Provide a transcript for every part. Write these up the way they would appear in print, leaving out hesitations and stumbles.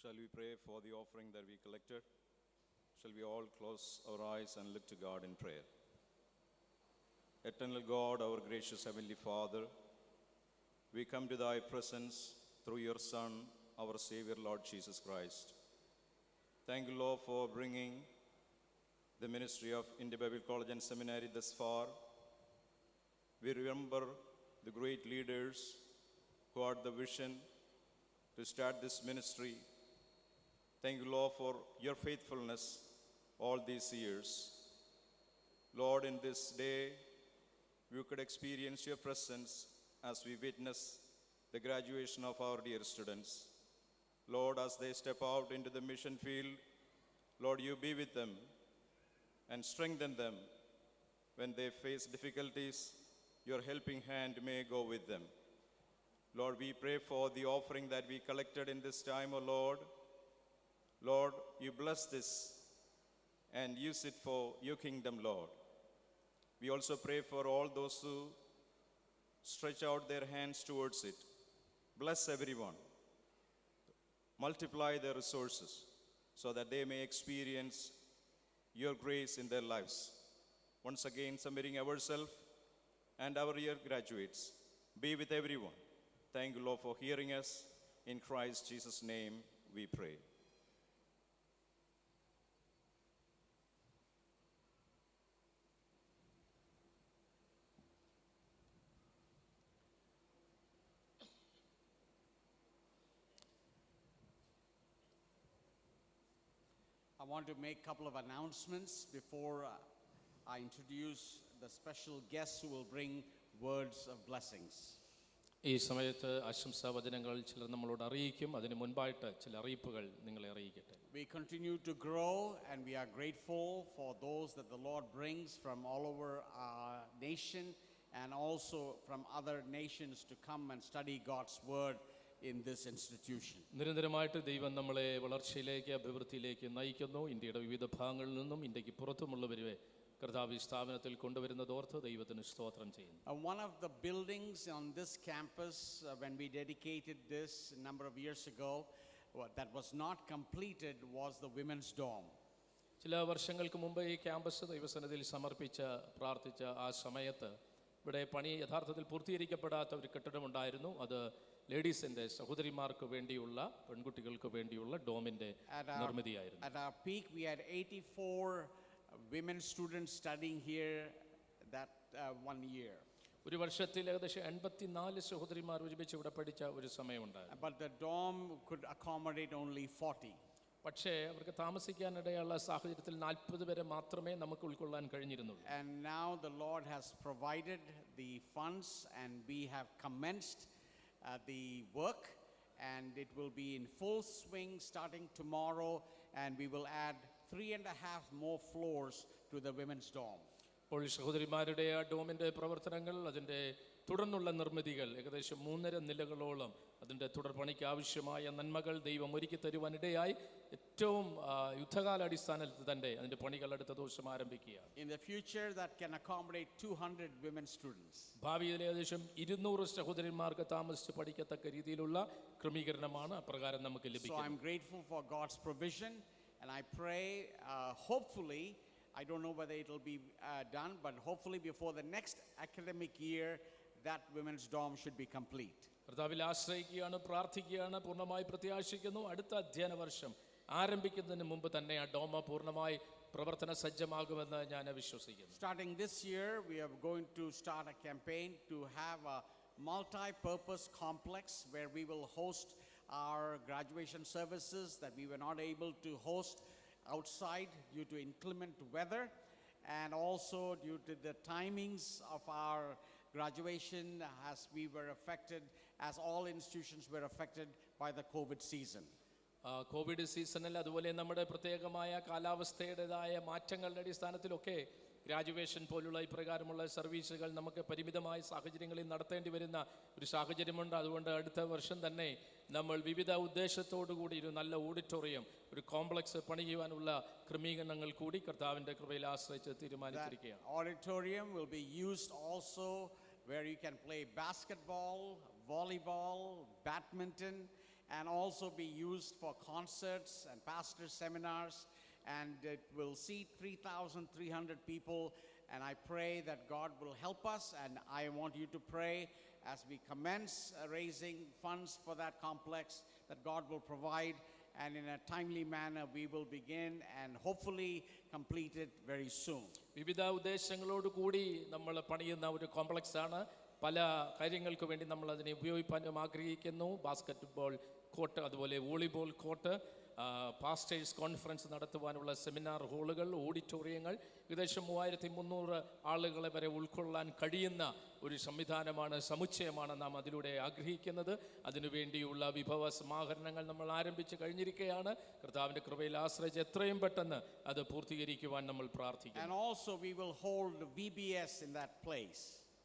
Shall we pray for the offering that we collected? Shall we all close our eyes and look to God in prayer? Eternal God, our gracious Heavenly Father, we come to Thy presence through Your Son, our Savior, Lord Jesus Christ. Thank you, Lord, for bringing the ministry of India Bible College and Seminary thus far. We remember the great leaders who had the vision to start this ministry. Thank you, Lord, for Your faithfulness all these years. Lord, in this day, we could experience Your presence as we witness the graduation of our dear students. Lord, as they step out into the mission field, Lord, You be with them and strengthen them. When they face difficulties, Your helping hand may go with them. Lord, we pray for the offering that we collected in this time, O Lord. Lord, You bless this and use it for Your kingdom, Lord. We also pray for all those who stretch out their hands towards it. Bless everyone. Multiply their resources so that they may experience Your grace in their lives. Once again, submitting ourselves and our dear graduates, be with everyone. Thank you, Lord, for hearing us. In Christ Jesus' name we pray. I want to make a couple of announcements before I introduce the special guests who will bring words of blessings. ഈ സമയത്ത് ആശംസാവചനങ്ങൾ ചിലർ നമ്മളോട് അറിയിക്കും. അതിന് മുൻപായിട്ട് ചില അറിയിപ്പുകൾ നിങ്ങളെ അറിയിക്കട്ടെ. We continue to grow and we are grateful for those that the Lord brings from all over our nation and also from other nations to come and study God's word in this institution. നിരന്തരമായിട്ട് ദൈവം നമ്മളെ വളർച്ചയിലേക്ക് അഭിവൃദ്ധിയിലേക്ക് നയിക്കുന്നു. ഇന്ത്യയുടെ വിവിധ ഭാഗങ്ങളിൽ നിന്നും ഇന്ത്യക്ക് പുറത്തുമുള്ളവരെ കർത്താവ് ഈ സ്ഥാപനത്തിൽ കൊണ്ടുവരുന്നതോർത്ത് ദൈവത്തിന് സ്തോത്രം ചെയ്യുന്നു. One of the buildings on this campus when we dedicated this a number of years ago that was not completed was the women's dorm. ചില വർഷങ്ങൾക്ക് മുമ്പ് ഈ ക്യാമ്പസ് ദൈവസന്നിധിയിൽ സമർപ്പിച്ച് പ്രാർത്ഥിച്ച ആ സമയത്ത് ഇവിടെ പണി യഥാർത്ഥത്തിൽ പൂർത്തീകരിക്കപ്പെടാത്ത ഒരു കെട്ടിടമുണ്ടായിരുന്നു. അത് ലേഡീസിന്റെ സഹോദരിമാർക്ക് വേണ്ടിയുള്ള പെൺകുട്ടികൾക്ക് വേണ്ടിയുള്ള ഡോമിന്റെ നിർമ്മിതിയായിരുന്നു. At our peak we had 84 women students studying here that one year. ഒരു വർഷത്തിൽ ഏകദേശം 84 സഹോദരിമാർ ഒരുമിച്ച് ഇവിടെ പഠിച്ച ഒരു സമയമുണ്ടായിരുന്നു. But the dorm could accommodate only 40. പക്ഷേ അവർക്ക് താമസിക്കാനിടയുള്ള സാഹചര്യത്തിൽ 40 പേരെ മാത്രമേ നമുക്ക് ഉൾക്കൊള്ളാൻ കഴിഞ്ഞിരുന്നുള്ളൂ. And now the Lord has provided the funds and we have commenced the work and it will be in full swing starting tomorrow and we will add 3.5 more floors to the women's dorm. ഇപ്പോൾ സഹോദരിമാരുടെ ആ ഡോമിൻ്റെ പ്രവർത്തനങ്ങൾ അതിൻ്റെ തുടർന്നുള്ള നിർമ്മിതികൾ ഏകദേശം 3.5 നിലകളോളം അതിൻ്റെ തുടർപണിക്ക് ആവശ്യമായ നന്മകൾ ദൈവം ഒരുക്കി തരുവാനിടയായി ഏറ്റവും യുദ്ധകാലാടിസ്ഥാനത്തിൽ തന്നെ അതിൻ്റെ പണികൾ അടുത്ത ദിവസം ആരംഭിക്കുകയാണ്. In the future that can accommodate 200 women students. ഭാവിയിൽ ഏകദേശം 200 സഹോദരന്മാർക്ക് താമസിച്ച് പഠിക്കത്തക്ക രീതിയിലുള്ള ക്രമീകരണമാണ് അപ്രകാരം നമുക്ക് ലഭിക്കുന്നത്. So I'm grateful for God's provision and I pray hopefully I don't know whether it will be done but hopefully before the next academic year that women's dorm should be complete. കർത്താവിൽ ആശ്രയിക്കുകയാണ്, പ്രാർത്ഥിക്കുകയാണ്, പൂർണ്ണമായി പ്രത്യാശിക്കുന്നു. അടുത്ത അധ്യയന വർഷം ആരംഭിക്കുന്നതിന് മുമ്പ് തന്നെ ആ ഡോമ പൂർണ്ണമായി പ്രവർത്തന സജ്ജമാകുമെന്ന് ഞാൻ വിശ്വസിക്കുന്നു. Starting this year we are going to start a campaign to have a multi-purpose complex where we will host our graduation services that we were not able to host outside due to inclement weather and also due to the timings of our graduation as we were affected, as all institutions were affected by the COVID season. Covid സീസണിൽ അതുപോലെ നമ്മുടെ പ്രത്യേകമായ കാലാവസ്ഥയുടേതായ മാറ്റങ്ങളുടെ അടിസ്ഥാനത്തിലൊക്കെ graduation പോലുള്ള ഇപ്രകാരമുള്ള സർവീസുകൾ നമുക്ക് പരിമിതമായ സാഹചര്യങ്ങളിൽ നടത്തേണ്ടി വരുന്ന ഒരു സാഹചര്യമുണ്ട്. അതുകൊണ്ട് അടുത്ത വർഷം തന്നെ നമ്മൾ വിവിധ ഉദ്ദേശത്തോടു കൂടി ഒരു നല്ല ഓഡിറ്റോറിയം, ഒരു കോംപ്ലക്സ് പണിയുവാനുള്ള ക്രമീകരണങ്ങൾ കൂടി കർത്താവിൻ്റെ കൃപയിൽ ആശ്രയിച്ച് തീരുമാനിച്ചിരിക്കുകയാണ്. Auditorium will be used also where you can play basketball, volleyball, badminton and also be used for concerts and pastor seminars, and it will seat 3,300 people. And I pray that God will help us, and I want you to pray as we commence raising funds for that complex, that God will provide, and in a timely manner we will begin and hopefully complete it very soon. വിവിധ ഉദ്ദേശങ്ങളോട് കൂടി നമ്മൾ പണിയുന്ന ഒരു complex ആണ്. പല കാര്യങ്ങൾക്ക് വേണ്ടി നമ്മൾ അതിനെ ഉപയോഗിക്കാനും ആഗ്രഹിക്കുന്നു. ബാസ്കറ്റ്ബോൾ കോർട്ട്, അതുപോലെ വോളിബോൾ കോർട്ട്, പാസ്റ്റേഴ്സ് കോൺഫറൻസ് നടത്തുവാനുള്ള സെമിനാർ ഹാളുകൾ, ഓഡിറ്റോറിയങ്ങൾ, ഏകദേശം 3300 ആളുകളെ വരെ ഉൾക്കൊള്ളാൻ കഴിയുന്ന ഒരു സംവിധാനമാണ്, സമുച്ചയമാണ് നാം അതിലൂടെ ആഗ്രഹിക്കുന്നത്. അതിനുവേണ്ടിയുള്ള വിഭവ സമാഹരണങ്ങൾ നമ്മൾ ആരംഭിച്ച് കഴിഞ്ഞിരിക്കുകയാണ്. കർത്താവിൻ്റെ കൃപയിൽ ആശ്രയിച്ച് എത്രയും പെട്ടെന്ന് അത് പൂർത്തീകരിക്കുവാൻ നമ്മൾ പ്രാർത്ഥിക്കുന്നു. And also we will hold VBS in that place.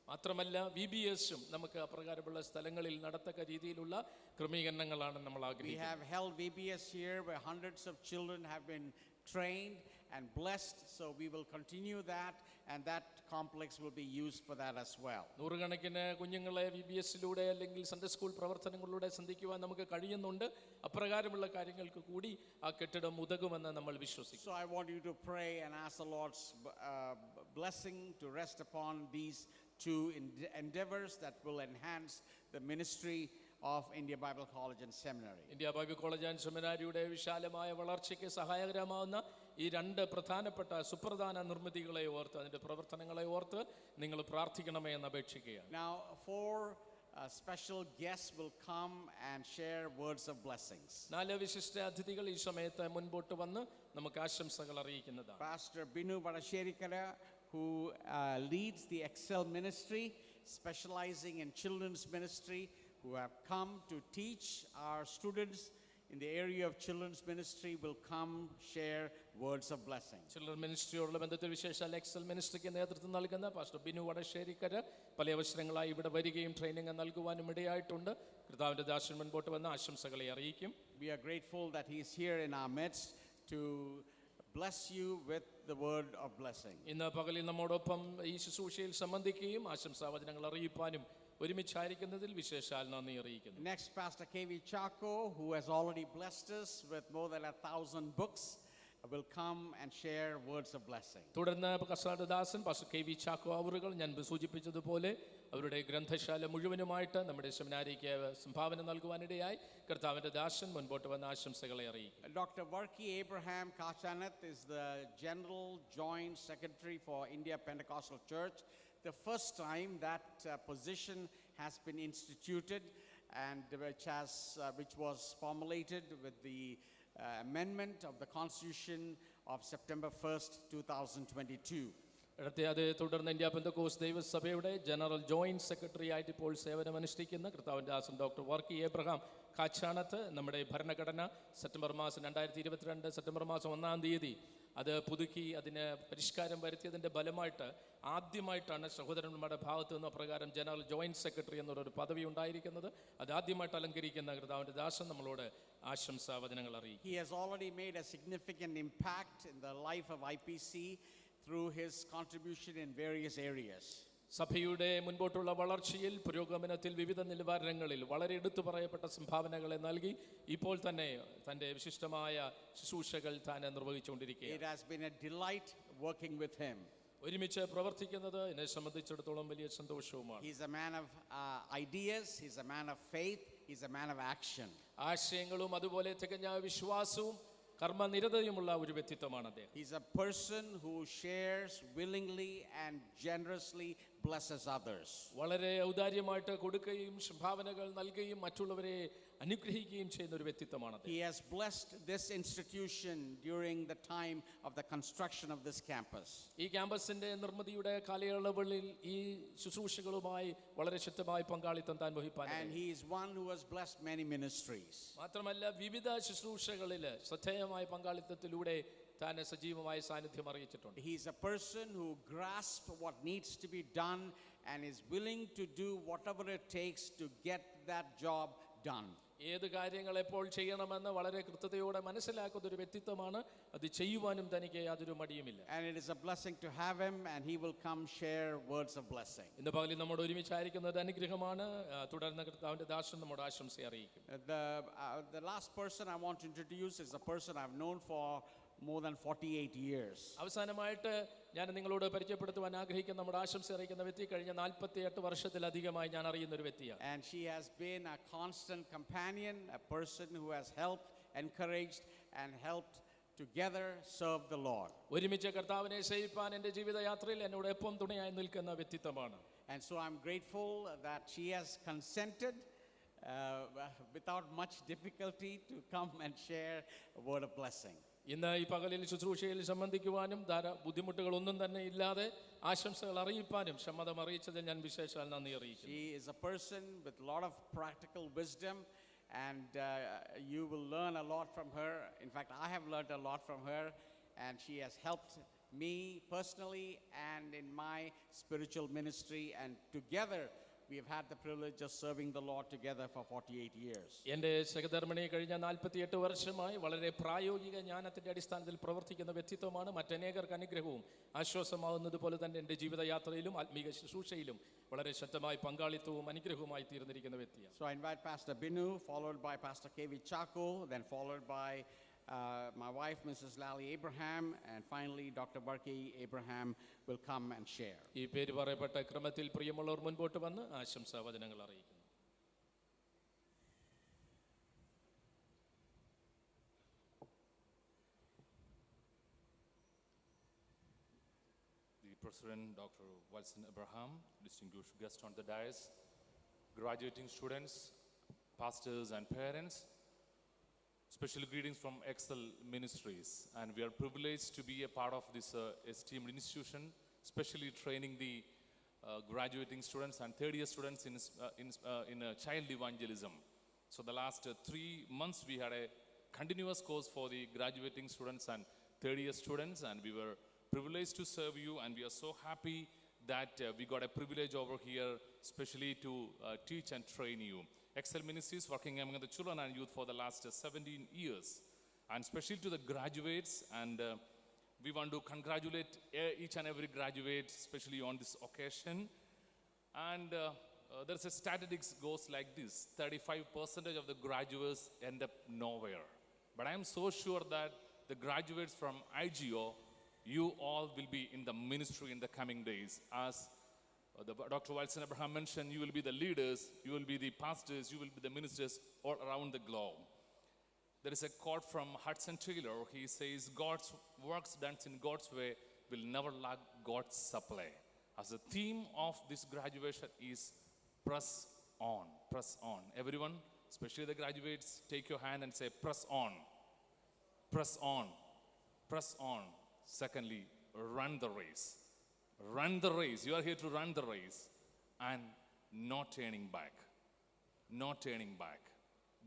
മാത്രമല്ല VBSഉം നമുക്ക് അപ്രകാരമുള്ള സ്ഥലങ്ങളിൽ നടത്തക്ക രീതിയിലുള്ള ക്രമീകരണങ്ങളാണ് നമ്മൾ We ആഗ്രഹിക്കുന്നത്. have held VBS here where hundreds of children have been trained and blessed, so we will continue that, and that complex will be used for that as well. നൂറുകണക്കിന് കുഞ്ഞുങ്ങളെ VBSലൂടെ അല്ലെങ്കിൽ സൺഡേ സ്കൂൾ പ്രവർത്തനങ്ങളിലൂടെ സന്ധിക്കുവാൻ നമുക്ക് കഴിയുന്നുണ്ട്. അപ്രകാരമുള്ള കാര്യങ്ങൾക്ക് കൂടി ആ കെട്ടിടം ഉതകുമെന്ന് നമ്മൾ വിശ്വസിക്കുന്നു. So I want you to pray and ask the Lord's blessing to rest upon these two endeavors that will enhance the ministry of India Bible College and Seminary. India Bible College and സെമിനാരിയുടെ വിശാലമായ വളർച്ചയ്ക്ക് സഹായകരമാവുന്ന ഈ രണ്ട് പ്രധാനപ്പെട്ട സുപ്രധാന നിർമ്മിതികളെ ഓർത്ത്, അതിൻ്റെ പ്രവർത്തനങ്ങളെ ഓർത്ത് നിങ്ങൾ പ്രാർത്ഥിക്കണമേ എന്ന് അപേക്ഷിക്കുകയാണ്. Now, 4 special guests will come and share words of blessings. 4 വിശിഷ്ട അതിഥികൾ ഈ സമയത്ത് മുൻപോട്ട് വന്ന് നമുക്ക് ആശംസകൾ അറിയിക്കുന്നതാണ്. Pastor Binu Vadasherikara, who leads the Excel ministry, specializing in children's ministry, who have come to teach our students in the area of children's ministry, will come share words of blessing. Children മിനിസ്ട്രിയോടുള്ള ബന്ധത്തിൽ വിശേഷാൽ Excel മിനിസ്ട്രിക്ക് നേതൃത്വം നൽകുന്ന pastor Binu Vadasserikkara പല അവസരങ്ങളായി ഇവിടെ വരികയും training നൽകുവാനും ഇടയായിട്ടുണ്ട്. കർത്താവിന്റെ ദാസൻ മുൻപോട്ട് വന്ന ആശംസകളെ അറിയിക്കും. We are grateful that he is here in our midst to bless you with the word of blessing. ഇന്ന് പകലിൽ നമ്മോടൊപ്പം ഈ ശുശ്രൂഷയിൽ സംബന്ധിക്കുകയും ആശംസാവചനങ്ങൾ അറിയിപ്പാനും ഒരുമിച്ചായിരിക്കുന്നതിൽ വിശേഷാൽ നന്ദി അറിയിക്കുന്നു. Next, Pastor K.V. Chaco, who has already blessed us with more than 1,000 books, will come and share words of blessing. തുടർന്ന് കർത്താവിന്റെ ദാസൻ പാസ്റ്റർ KV ചാക്കോ അവറുകൾ ഞാൻ സൂചിപ്പിച്ചതുപോലെ അവരുടെ ഗ്രന്ഥശാല മുഴുവനുമായിട്ട് നമ്മുടെ സെമിനാരിക്ക് സംഭാവന നൽകുവാനിടയായി കർത്താവിന്റെ ദാസൻ മുൻപോട്ട് വന്ന ആശംസകളെ അറിയിക്കും. Dr. Varki Abraham Kachanath is the General Joint Secretary for India Pentecostal Church. The first time that position has been instituted, and which was formulated with the amendment of the Constitution of September 1st, 2022. അത് തുടർന്ന് India Pentecost ദൈവസഭയുടെ general joint secretary ആയിട്ട് ഇപ്പോൾ സേവനമനുഷ്ഠിക്കുന്ന കർത്താവിന്റെ ദാസൻ doctor Varkey Abraham Kachanathu നമ്മുടെ ഭരണഘടന September മാസം 2022 September മാസം 1-ാം തീയതി അത് പുതുക്കി അതിന് പരിഷ്കാരം വരുത്തിയതിൻ്റെ ഫലമായിട്ട് ആദ്യമായിട്ടാണ് സഹോദരന്മാരുടെ ഭാഗത്തു നിന്ന് അപ്രകാരം ജനറൽ ജോയിന്റ് സെക്രട്ടറി എന്നുള്ളൊരു പദവി ഉണ്ടായിരിക്കുന്നത്. അത് ആദ്യമായിട്ട് അലങ്കരിക്കുന്ന കർത്താവിന്റെ ദാസൻ നമ്മളോട് ആശംസാവചനങ്ങൾ അറിയിക്കും. He has already made a significant impact in the life of IPC through his contribution in various areas. സഭയുടെ മുൻപോട്ടുള്ള വളർച്ചയിൽ പുരോഗമനത്തിൽ വിവിധ നിലവാരങ്ങളിൽ വളരെ എടുത്തു പറയപ്പെട്ട സംഭാവനകളെ നൽകി ഇപ്പോൾ തന്നെ തൻ്റെ വിശിഷ്ടമായ ശുശ്രൂഷകൾ താൻ നിർവഹിച്ചുകൊണ്ടിരിക്കുകയാണ്. It has been a delight working with him. ഒരുമിച്ച് പ്രവർത്തിക്കുന്നത് എന്നെ സംബന്ധിച്ചിടത്തോളം വലിയ സന്തോഷവുമാണ്. He's a man of ideas, he's a man of faith, he's a man of action. ആശയങ്ങളും അതുപോലെ തികഞ്ഞ വിശ്വാസവും കർമ്മനിരതയുമുള്ള ഒരു വ്യക്തിത്വമാണ് അദ്ദേഹം. He's a person who shares willingly and generously blesses others. വളരെ ഔദാര്യമായിട്ട് കൊടുക്കുകയും സംഭാവനകൾ നൽകുകയും മറ്റുള്ളവരെ അനുഗ്രഹിക്കുകയും ചെയ്യുന്ന ഒരു വ്യക്തിത്വമാണ് അദ്ദേഹം. He has blessed this institution during the time of the construction of this campus. ഈ ക്യാമ്പസിന്റെ നിർമ്മിതിയുടെ കാലയളവിൽ ഈ ശുശ്രൂഷകളുമായി വളരെ ശക്തമായി പങ്കാളിത്തം താൻ വഹിപ്പാൻ. And he is one who has blessed many ministries. മാത്രമല്ല വിവിധ ശുശ്രൂഷകളിൽ ശ്രദ്ധേയമായ പങ്കാളിത്തത്തിലൂടെ താൻ സജീവമായ സാന്നിധ്യം അറിയിച്ചിട്ടുണ്ട്. He is a person who grasps what needs to be done and is willing to do whatever it takes to get that job done. ഏത് കാര്യങ്ങൾ എപ്പോൾ ചെയ്യണമെന്ന് വളരെ കൃത്യതയോടെ മനസ്സിലാക്കുന്ന ഒരു വ്യക്തിത്വമാണ്. അത് ചെയ്യുവാനും തനിക്ക് യാതൊരു മടിയുമില്ല. And it is a blessing to have him, and he will come share words of blessing. ഇന്ന് പകലിൽ നമ്മോട് ഒരുമിച്ചായിരിക്കുന്നത് അനുഗ്രഹമാണ്. തുടർന്ന് കർത്താവിന്റെ ദാസൻ നമ്മോട് ആശംസ അറിയിക്കും. The last person I want to introduce is a person I've known for more than 48 years. അവസാനമായിട്ട് ഞാൻ നിങ്ങളോട് പരിചയപ്പെടുത്തുവാൻ ആഗ്രഹിക്കുന്ന നമ്മുടെ ആശംസ അറിയിക്കുന്ന വ്യക്തി കഴിഞ്ഞ 48 വർഷത്തിലധികമായി ഞാൻ അറിയുന്ന ഒരു വ്യക്തിയാണ്. And she has been a constant companion, a person who has helped, encouraged, and helped together serve the Lord. ഒരുമിച്ച് കർത്താവിനെ സേവിപ്പാൻ എൻ്റെ ജീവിതയാത്രയിൽ എന്നോട് എപ്പം തുണയായി നിൽക്കുന്ന വ്യക്തിത്വമാണ്. And so I'm grateful that she has consented without much difficulty to come and share a word of blessing. ഇന്ന് ഈ പകലിൽ ശുശ്രൂഷയിൽ സംബന്ധിക്കുവാനും ബുദ്ധിമുട്ടുകളൊന്നും തന്നെ ഇല്ലാതെ ആശംസകൾ അറിയിപ്പാനും സമ്മതം അറിയിച്ചതിൽ ഞാൻ വിശേഷാൽ നന്ദി അറിയിക്കുന്നു. She is a person with a lot of practical wisdom, and you will learn a lot from her. In fact, I have learned a lot from her, and she has helped me personally and in my spiritual ministry, and together we have had the privilege of serving the Lord together for 48 years. എൻ്റെ സഹധർമ്മിണി കഴിഞ്ഞ 48 വർഷമായി വളരെ പ്രായോഗിക ജ്ഞാനത്തിന്റെ അടിസ്ഥാനത്തിൽ പ്രവർത്തിക്കുന്ന വ്യക്തിത്വമാണ്. മറ്റനേകർക്ക് അനുഗ്രഹവും ആശ്വാസമാവുന്നത് പോലെ തന്നെ എൻ്റെ ജീവിതയാത്രയിലും ആത്മീക ശുശ്രൂഷയിലും വളരെ ശക്തമായി പങ്കാളിത്തവും അനുഗ്രഹവുമായി തീർന്നിരിക്കുന്ന വ്യക്തിയാണ്. So I invite Pastor Binu, followed by Pastor K.V. Chako, then followed by my wife, Mrs. Lally Abraham, and finally Dr. Barkey Abraham will come and share. ഈ പേര് പറയപ്പെട്ട ക്രമത്തിൽ പ്രിയമുള്ളവർ മുൻപോട്ട് വന്ന് ആശംസാ വചനങ്ങൾ അറിയിക്കുന്നു. The President, Dr. Wilson Abraham, distinguished guests on the dais, graduating students, pastors and parents, special greetings from Excel Ministries, and we are privileged to be a part of this esteemed institution, especially training the graduating students and third-year students in child evangelism. So the last 3 months we had a continuous course for the graduating students and third-year students, and we were privileged to serve you, and we are so happy that we got a privilege over here, especially to teach and train you. Excel Ministries working among the children and youth for the last 17 years, and especially to the graduates, and we want to congratulate each and every graduate, especially on this occasion. And there's a statistics goes like this: 35% of the graduates end up nowhere. But I am so sure that the graduates from IGO, you all will be in the ministry in the coming days. As Dr. Wilson Abraham mentioned, you will be the leaders, you will be the pastors, you will be the ministers all around the globe. There is a quote from Hudson Taylor. He says, God's works done in God's way will never lack God's supply. As the theme of this graduation is press on, press on. Everyone, especially the graduates, take your hand and say, press on, press on, press on. Secondly, run the race. Run the race. You are here to run the race and not turning back. Not turning back.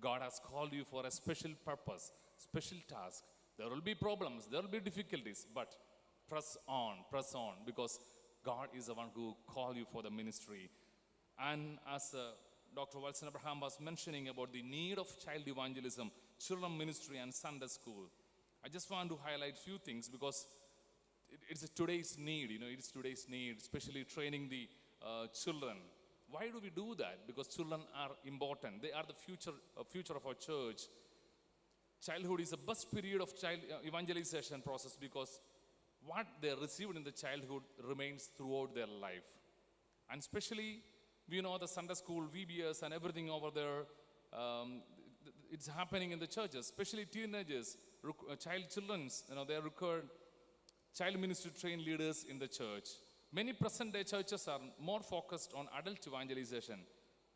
God has called you for a special purpose, special task. There will be problems, there will be difficulties, but press on, because God is the one who called you for the ministry. And as Dr. Wilson Abraham was mentioning about the need of child evangelism, children ministry and Sunday school, I just want to highlight few things, because it's today's need, it's today's need, especially training the children. Why do we do that? Because children are important. They are the future of our church. Childhood is the best period of child evangelization process, because what they received in the childhood remains throughout their life. And especially, we know the Sunday school, VBS and everything over there, it's happening in the churches, especially teenagers, children, they are required child ministry trained leaders in the church. Many present-day churches are more focused on adult evangelization,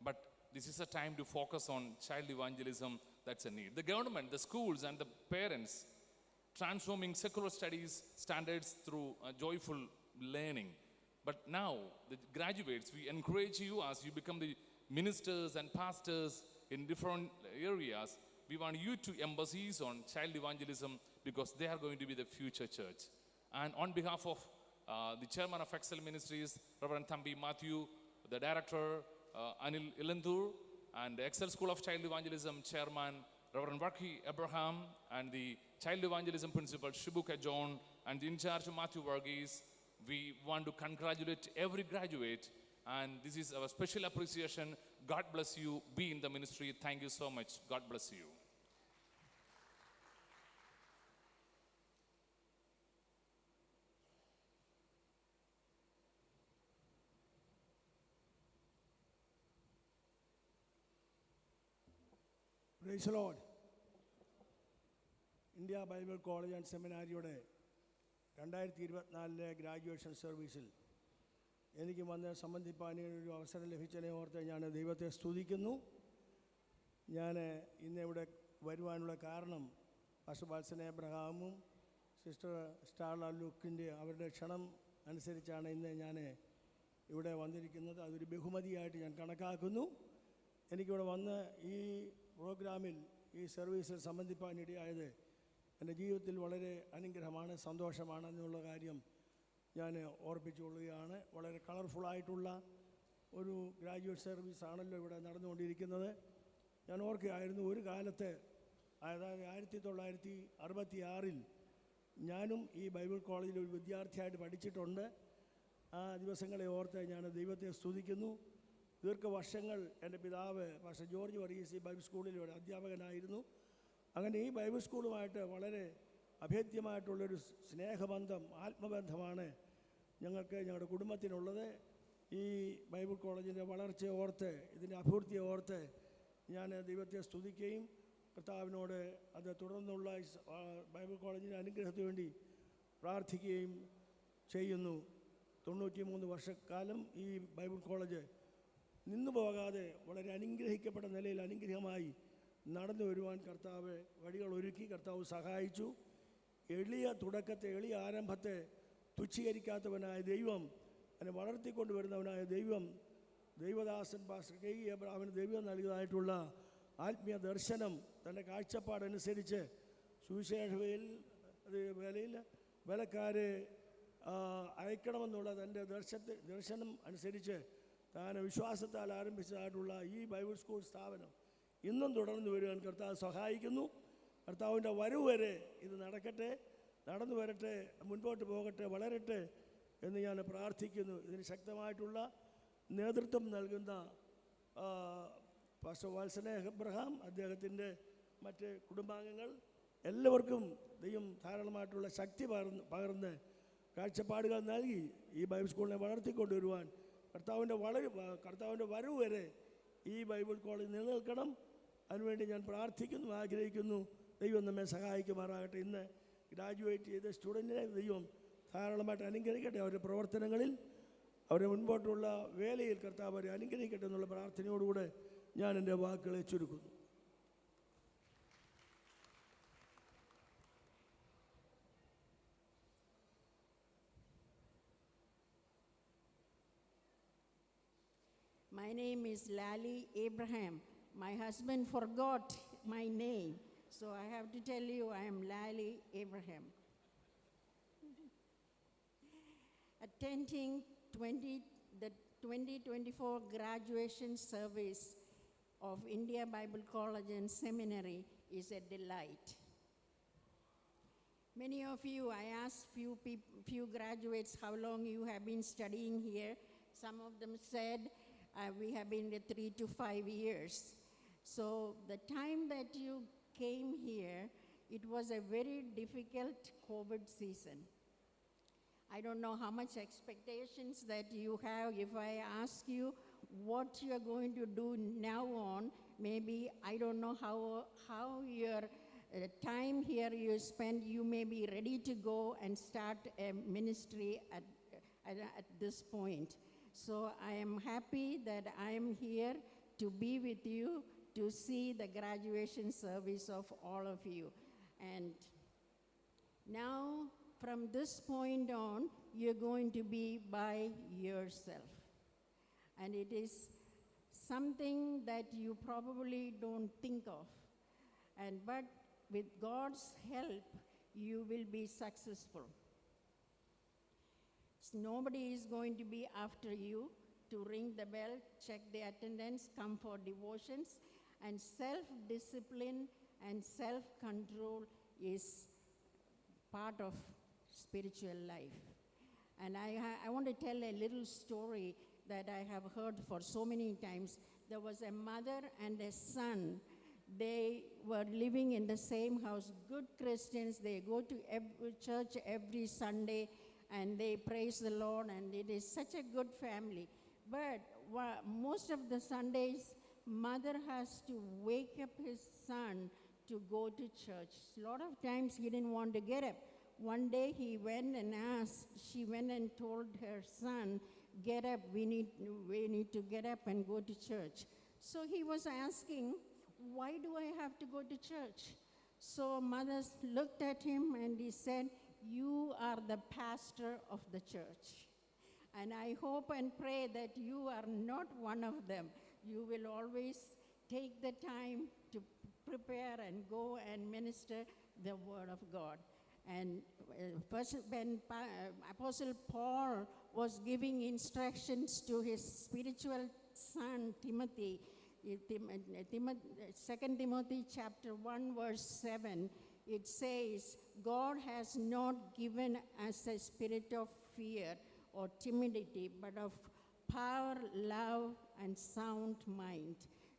but this is a time to focus on child evangelism. That's a need. The government, the schools, and the parents transforming secular studies standards through joyful learning. But now, the graduates, we encourage you as you become the ministers and pastors in different areas. We want you to emphasize on child evangelism, because they are going to be the future church. And on behalf of the chairman of Excel Ministries, Reverend Thambi Matthew, the director, Anil Ilandur, and Excel School of Child Evangelism Chairman Reverend Varki Abraham, and the Child Evangelism Principal Shibuka John, and the in charge Matthew Varghese. We want to congratulate every graduate, and this is our special appreciation. God bless you. Be in the ministry. Thank you so much. God bless you. Praise the Lord. India Bible College and സെമിനാരിയുടെ 2024 graduation സർവീസിൽ എനിക്ക് വന്ന് സംബന്ധിപ്പാനൊരു അവസരം ലഭിച്ചതിനെ ഓർത്ത് ഞാൻ ദൈവത്തെ സ്തുതിക്കുന്നു. ഞാൻ ഇന്നിവിടെ വരുവാനുള്ള കാരണം പാസ്റ്റർ വാത്സൻ എബ്രഹാമും സിസ്റ്റർ സ്റ്റാർല ലുക്കിൻ്റെ അവരുടെ ക്ഷണം അനുസരിച്ചാണ് ഇന്ന് ഞാൻ ഇവിടെ വന്നിരിക്കുന്നത്. അതൊരു ബഹുമതിയായിട്ട് ഞാൻ കണക്കാക്കുന്നു. എനിക്കിവിടെ വന്ന് ഈ പ്രോഗ്രാമിൽ ഈ സർവീസിൽ സംബന്ധിപ്പാനിടയായത് എൻ്റെ ജീവിതത്തിൽ വളരെ അനുഗ്രഹമാണ്, സന്തോഷമാണ് എന്നുള്ള കാര്യം ഞാൻ ഓർപ്പിച്ചുകൊള്ളുകയാണ്. വളരെ കളർഫുള്ളായിട്ടുള്ള ഒരു ഗ്രാജുവേറ്റ് സർവീസാണല്ലോ ഇവിടെ നടന്നുകൊണ്ടിരിക്കുന്നത്. ഞാൻ ഓർക്കുകയായിരുന്നു, ഒരു കാലത്ത് അതായത് 1966 ഞാനും ഈ ബൈബിൾ കോളേജിൽ ഒരു വിദ്യാർത്ഥിയായിട്ട് പഠിച്ചിട്ടുണ്ട്. ആ ദിവസങ്ങളെ ഓർത്ത് ഞാൻ ദൈവത്തെ സ്തുതിക്കുന്നു. ദീർഘവർഷങ്ങൾ എൻ്റെ പിതാവ് പാസ്റ്റർ ജോർജ് വർഗീസ് ഈ ബൈബിൾ സ്കൂളിൽ ഒരു അധ്യാപകനായിരുന്നു. അങ്ങനെ ഈ ബൈബിൾ സ്കൂളുമായിട്ട് വളരെ അഭേദ്യമായിട്ടുള്ളൊരു സ്നേഹബന്ധം, ആത്മബന്ധമാണ് ഞങ്ങളുടെ കുടുംബത്തിനുള്ളത്. ഈ ബൈബിൾ കോളേജിൻ്റെ വളർച്ചയെ ഓർത്ത്, ഇതിൻ്റെ അഭിവൃദ്ധിയെ ഓർത്ത് ഞാൻ ദൈവത്തെ സ്തുതിക്കുകയും കർത്താവിനോട് അത് തുടർന്നുള്ള ബൈബിൾ കോളേജിൻ്റെ അനുഗ്രഹത്തിന് വേണ്ടി പ്രാർത്ഥിക്കുകയും ചെയ്യുന്നു. 93 വർഷക്കാലം ഈ ബൈബിൾ കോളേജ് നിന്നു പോകാതെ വളരെ അനുഗ്രഹിക്കപ്പെട്ട നിലയിൽ അനുഗ്രഹമായി നടന്നു വരുവാൻ കർത്താവ് വഴികൾ ഒരുക്കി, കർത്താവ് സഹായിച്ചു. എളിയ തുടക്കത്തെ, എളിയ ആരംഭത്തെ തുച്ഛീകരിക്കാത്തവനായ ദൈവം, അതിനെ വളർത്തിക്കൊണ്ടുവരുന്നവനായ ദൈവം, ദൈവദാസൻ പാസ്റ്റർ കെ ഇ എബ്രഹാമിന് ദൈവം നൽകിയതായിട്ടുള്ള ആത്മീയ ദർശനം, തൻ്റെ കാഴ്ചപ്പാടനുസരിച്ച് സുവിശേഷയിൽ വേലക്കാരെ അയക്കണമെന്നുള്ള തൻ്റെ ദർശനം അനുസരിച്ച് താൻ വിശ്വാസത്താൽ ആരംഭിച്ചതായിട്ടുള്ള ഈ ബൈബിൾ സ്കൂൾ സ്ഥാപനം ഇന്നും തുടർന്നു വരുവാൻ കർത്താവ് സഹായിക്കുന്നു. കർത്താവിൻ്റെ വരവ് വരെ ഇത് നടന്നു വരട്ടെ, മുൻപോട്ട് പോകട്ടെ, വളരട്ടെ എന്ന് ഞാൻ പ്രാർത്ഥിക്കുന്നു. ഇതിന് ശക്തമായിട്ടുള്ള നേതൃത്വം നൽകുന്ന പാസ്റ്റർ വാത്സൻ എബ്രഹാം, അദ്ദേഹത്തിൻ്റെ മറ്റ് കുടുംബാംഗങ്ങൾ എല്ലാവർക്കും ദൈവം ധാരാളമായിട്ടുള്ള ശക്തി പകർന്ന് കാഴ്ചപ്പാടുകൾ നൽകി ഈ ബൈബിൾ സ്കൂളിനെ വളർത്തിക്കൊണ്ടുവരുവാൻ കർത്താവിൻ്റെ വരവ് വരെ ഈ ബൈബിൾ കോളേജ് നിലനിൽക്കണം. അതിനുവേണ്ടി ഞാൻ പ്രാർത്ഥിക്കുന്നു, ആഗ്രഹിക്കുന്നു. ദൈവം നമ്മെ സഹായിക്കുമാറാകട്ടെ. ഇന്ന് ഗ്രാജുവേറ്റ് ചെയ്ത സ്റ്റുഡൻറ്റിനെ ദൈവം ധാരാളമായിട്ട് അനുഗ്രഹിക്കട്ടെ. അവരുടെ പ്രവർത്തനങ്ങളിൽ, അവരുടെ മുൻപോട്ടുള്ള വേലയിൽ കർത്താവ് അവരെ അനുഗ്രഹിക്കട്ടെ എന്നുള്ള പ്രാർത്ഥനയോടുകൂടെ ഞാൻ എൻ്റെ വാക്കുകളെ ചുരുക്കുന്നു. My name is Lali Abraham. My husband forgot my name, so I have to tell you I am Lali Abraham. Attending the 2024 graduation service of India Bible College and Seminary is a delight. Many of you, I asked few graduates how long you have been studying here. Some of them said, we have been 3 to 5 years. So the time that you came here, it was a very difficult COVID season. I don't know how much expectations that you have. If I ask you what you are going to do now on, maybe I don't know how your time here you spend, you may be ready to go and start a ministry at this point. So I am happy that I am here to be with you, to see the graduation service of all of you. And now, from this point on, you're going to be by yourself. And it is something that you probably don't think of. But with God's help, you will be successful. Nobody is going to be after you. to ring the bell, check the attendance, come for devotions, and self-discipline and self-control is part of spiritual life. And I want to tell a little story that I have heard for so many times. There was a mother and a son. They were living in the same house, good Christians. They go to church every Sunday and they praise the Lord, and it is such a good family. But most of the Sundays, mother has to wake up his son to go to church. A lot of times he didn't want to get up. One day she went and told her son, get up, we need to get up and go to church. So he was asking, why do I have to go to church? So mother looked at him and he said, you are the pastor of the church. And I hope and pray that you are not one of them. You will always take the time to prepare and go and minister the word of God. And when Apostle Paul was giving instructions to his spiritual son Timothy, 2 Timothy chapter 1 verse 7, it says, God has not given us a spirit of fear or timidity, but of power, love, and sound mind.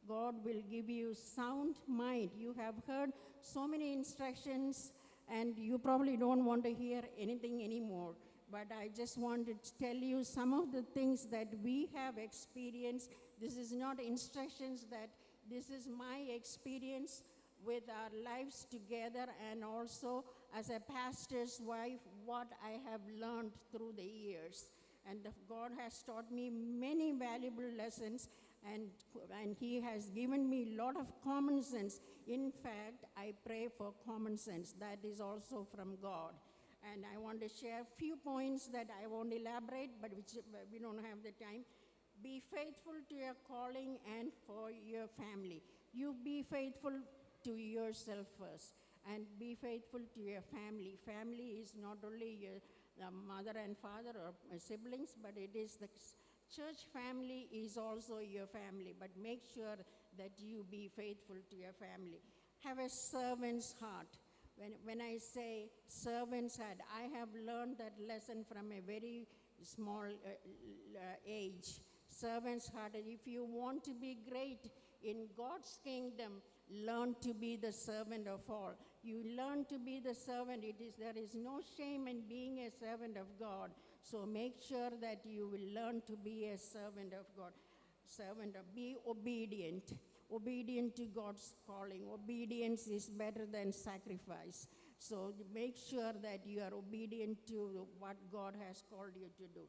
God will give you sound mind. You have heard so many instructions and you probably don't want to hear anything anymore. But I just wanted to tell you some of the things that we have experienced. This is not instructions, that this is my experience with our lives together, and also as a pastor's wife, what I have learned through the years. And God has taught me many valuable lessons, and he has given me a lot of common sense. In fact, I pray for common sense. That is also from God. And I want to share a few points that I won't elaborate, but which we don't have the time. Be faithful to your calling and for your family. You be faithful to yourself first, and be faithful to your family. Family is not only your mother and father or siblings, but it is the church family is also your family. But make sure that you be faithful to your family. Have a servant's heart. When I say servant's heart, I have learned that lesson from a very small age. Servant's heart. If you want to be great in God's kingdom, learn to be the servant of all. You learn to be the servant. There is no shame in being a servant of God. So make sure that you will learn to be a servant of God. Be obedient. Obedient to God's calling. Obedience is better than sacrifice. So make sure that you are obedient to what God has called you to do.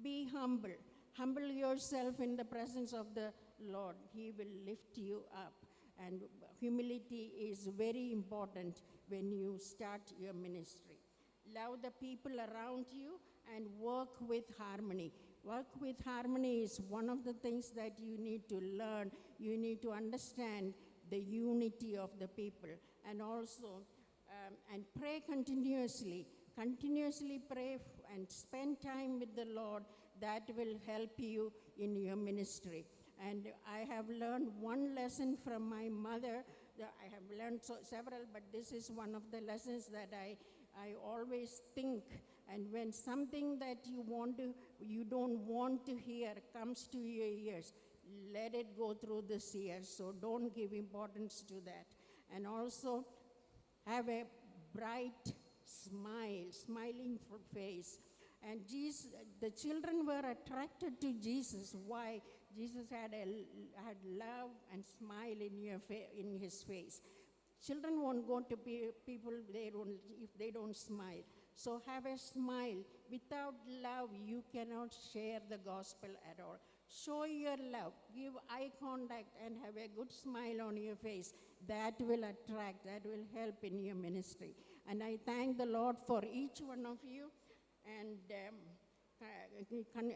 Be humble. Humble yourself in the presence of the Lord. He will lift you up. And humility is very important when you start your ministry. Love the people around you and work with harmony. Work with harmony is one of the things that you need to learn. You need to understand the unity of the people. And also, and pray continuously. Continuously pray and spend time with the Lord. That will help you in your ministry. And I have learned one lesson from my mother. I have learned several, but this is one of the lessons that I always think. And when something that you don't want to hear comes to your ears, let it go through this ear. So don't give importance to that. And also have a bright smile, smiling face. And the children were attracted to Jesus. Why? Jesus had love and smile in his face. Children won't go to people if they don't smile. So have a smile. Without love, you cannot share the gospel at all. Show your love. Give eye contact and have a good smile on your face. That will attract, that will help in your ministry. And I thank the Lord for each one of you. And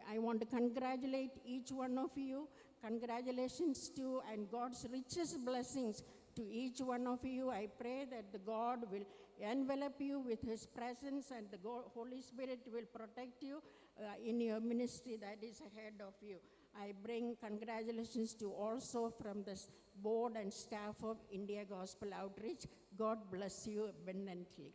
I want to congratulate each one of you. Congratulations to and God's richest blessings to each one of you. I pray that the God will envelop you with his presence, and the Holy Spirit will protect you in your ministry that is ahead of you. I bring congratulations to also from the board and staff of India Gospel Outreach. God bless you abundantly.